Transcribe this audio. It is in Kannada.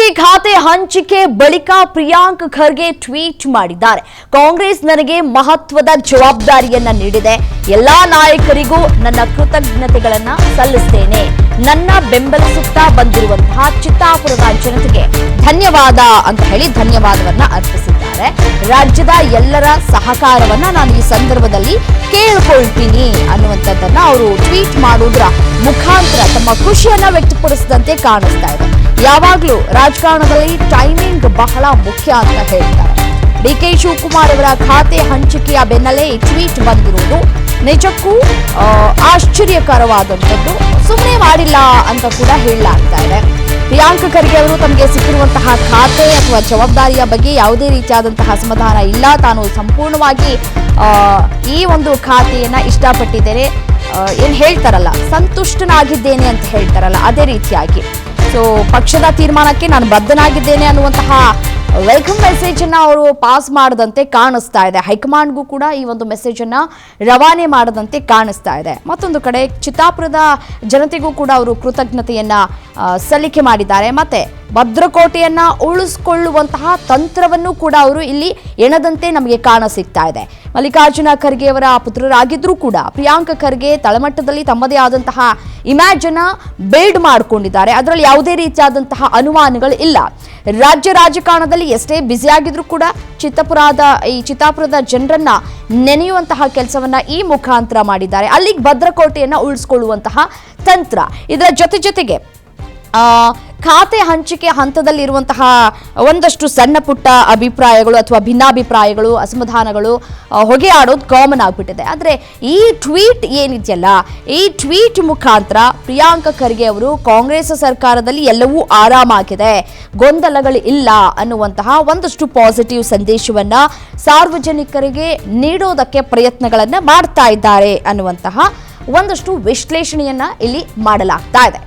ಡಿಕೆಶಿ ಖಾತೆ ಹಂಚಿಕೆ ಬಳಿಕ ಪ್ರಿಯಾಂಕ್ ಖರ್ಗೆ ಟ್ವೀಟ್ ಮಾಡಿದ್ದಾರೆ. ಕಾಂಗ್ರೆಸ್ ನನಗೆ ಮಹತ್ವದ ಜವಾಬ್ದಾರಿಯನ್ನ ನೀಡಿದೆ. ಎಲ್ಲಾ ನಾಯಕರಿಗೂ ನನ್ನ ಕೃತಜ್ಞತೆಗಳನ್ನ ಸಲ್ಲಿಸುತ್ತೇನೆ. ನನ್ನ ಬೆಂಬಲಿಸುತ್ತಾ ಬಂದಿರುವಂತಹ ಚಿತ್ತಾಪುರದ ಜನತೆಗೆ ಧನ್ಯವಾದ ಅಂತ ಹೇಳಿ ಧನ್ಯವಾದವನ್ನ ಅರ್ಪಿಸಿದ್ದಾರೆ. ರಾಜ್ಯದ ಎಲ್ಲರ ಸಹಕಾರವನ್ನ ನಾನು ಈ ಸಂದರ್ಭದಲ್ಲಿ ಕೇಳಿಕೊಳ್ತೀನಿ ಅನ್ನುವಂಥದ್ದನ್ನ ಅವರು ಟ್ವೀಟ್ ಮಾಡುವುದರ ಮುಖಾಂತರ ತಮ್ಮ ಖುಷಿಯನ್ನ ವ್ಯಕ್ತಪಡಿಸಿದಂತೆ ಕಾಣಿಸ್ತಾ ಇದೆ. ಯಾವಾಗಲೂ ರಾಜಕಾರಣದಲ್ಲಿ ಟೈಮಿಂಗ್ ಬಹಳ ಮುಖ್ಯ ಅಂತ ಹೇಳ್ತಾರೆ. ಡಿಕೆ ಶಿವಕುಮಾರ್ ಅವರ ಖಾತೆ ಹಂಚಿಕೆಯ ಬೆನ್ನಲ್ಲೇ ಟ್ವೀಟ್ ಬಂದಿರುವುದು ನಿಜಕ್ಕೂ ಆಶ್ಚರ್ಯಕರವಾದಂಥದ್ದು. ಸುಮ್ಮನೆ ಮಾಡಿಲ್ಲ ಅಂತ ಕೂಡ ಹೇಳಲಾಗ್ತಾ ಇದೆ. ಪ್ರಿಯಾಂಕ್ ಖರ್ಗೆ ಅವರು ತಮಗೆ ಸಿಕ್ಕಿರುವಂತಹ ಖಾತೆ ಅಥವಾ ಜವಾಬ್ದಾರಿಯ ಬಗ್ಗೆ ಯಾವುದೇ ರೀತಿಯಾದಂತಹ ಅಸಮಾಧಾನ ಇಲ್ಲ. ತಾನು ಸಂಪೂರ್ಣವಾಗಿ ಈ ಒಂದು ಖಾತೆಯನ್ನ ಇಷ್ಟಪಟ್ಟಿದ್ದೇನೆ, ಏನ್ ಹೇಳ್ತಾರಲ್ಲ, ಸಂತುಷ್ಟನಾಗಿದ್ದೇನೆ ಅಂತ ಹೇಳ್ತಾರಲ್ಲ, ಅದೇ ರೀತಿಯಾಗಿ ಸೊ ಪಕ್ಷದ ತೀರ್ಮಾನಕ್ಕೆ ನಾನು ಬದ್ಧನಾಗಿದ್ದೇನೆ ಅನ್ನುವಂತಹ ವೆಲ್ಕಮ್ ಮೆಸೇಜ್ ಅನ್ನ ಅವರು ಪಾಸ್ ಮಾಡದಂತೆ ಕಾಣಿಸ್ತಾ ಇದೆ. ಹೈಕಮಾಂಡ್ಗೂ ಕೂಡ ಈ ಒಂದು ಮೆಸೇಜ್ ಅನ್ನ ರವಾನೆ ಮಾಡದಂತೆ ಕಾಣಿಸ್ತಾ ಇದೆ. ಮತ್ತೊಂದು ಕಡೆ ಚಿತ್ತಾಪುರದ ಜನತೆಗೂ ಕೂಡ ಅವರು ಕೃತಜ್ಞತೆಯನ್ನ ಸಲ್ಲಿಕೆ ಮಾಡಿದ್ದಾರೆ. ಮತ್ತೆ ಭದ್ರಕೋಟೆಯನ್ನ ಉಳಿಸಿಕೊಳ್ಳುವಂತಹ ತಂತ್ರವನ್ನು ಕೂಡ ಅವರು ಇಲ್ಲಿ ಎಣದಂತೆ ನಮಗೆ ಕಾಣ ಸಿಗ್ತಾ ಇದೆ. ಮಲ್ಲಿಕಾರ್ಜುನ ಖರ್ಗೆ ಅವರ ಪುತ್ರರಾಗಿದ್ರೂ ಕೂಡ ಪ್ರಿಯಾಂಕ್ ಖರ್ಗೆ ತಳಮಟ್ಟದಲ್ಲಿ ತಮ್ಮದೇ ಆದಂತಹ ಇಮೇಜ್ ಅನ್ನ ಬಿಲ್ಡ್ ಮಾಡಿಕೊಂಡಿದ್ದಾರೆ. ಅದರಲ್ಲಿ ಯಾವುದೇ ರೀತಿಯಾದಂತಹ ಅನುಮಾನಗಳು ಇಲ್ಲ. ರಾಜ್ಯ ರಾಜಕಾರಣದಲ್ಲಿ ಎಷ್ಟೇ ಬ್ಯುಸಿ ಆಗಿದ್ರೂ ಕೂಡ ಚಿತ್ತಾಪುರದ ಜನರನ್ನ ನೆನೆಯುವಂತಹ ಕೆಲಸವನ್ನ ಈ ಮುಖಾಂತರ ಮಾಡಿದ್ದಾರೆ. ಅಲ್ಲಿಗೆ ಭದ್ರಕೋಟೆಯನ್ನ ಉಳಿಸಿಕೊಳ್ಳುವಂತಹ ತಂತ್ರ. ಇದರ ಜೊತೆಗೆ ಖಾತೆ ಹಂಚಿಕೆ ಹಂತದಲ್ಲಿರುವಂತಹ ಒಂದಷ್ಟು ಸಣ್ಣ ಪುಟ್ಟ ಅಭಿಪ್ರಾಯಗಳು ಅಥವಾ ಭಿನ್ನಾಭಿಪ್ರಾಯಗಳು, ಅಸಮಾಧಾನಗಳು ಹೊಗೆ ಆಡೋದು ಕಾಮನ್ ಆಗಿಬಿಟ್ಟಿದೆ. ಆದರೆ ಈ ಟ್ವೀಟ್ ಏನಿದೆಯಲ್ಲ, ಈ ಟ್ವೀಟ್ ಮುಖಾಂತರ ಪ್ರಿಯಾಂಕ್ ಖರ್ಗೆ ಅವರು ಕಾಂಗ್ರೆಸ್ ಸರ್ಕಾರದಲ್ಲಿ ಎಲ್ಲವೂ ಆರಾಮಾಗಿದೆ, ಗೊಂದಲಗಳು ಇಲ್ಲ ಅನ್ನುವಂತಹ ಒಂದಷ್ಟು ಪಾಸಿಟಿವ್ ಸಂದೇಶವನ್ನ ಸಾರ್ವಜನಿಕರಿಗೆ ನೀಡೋದಕ್ಕೆ ಪ್ರಯತ್ನಗಳನ್ನ ಮಾಡ್ತಾ ಇದ್ದಾರೆ ಅನ್ನುವಂತಹ ಒಂದಷ್ಟು ವಿಶ್ಲೇಷಣೆಯನ್ನ ಇಲ್ಲಿ ಮಾಡಲಾಗ್ತಾ ಇದೆ.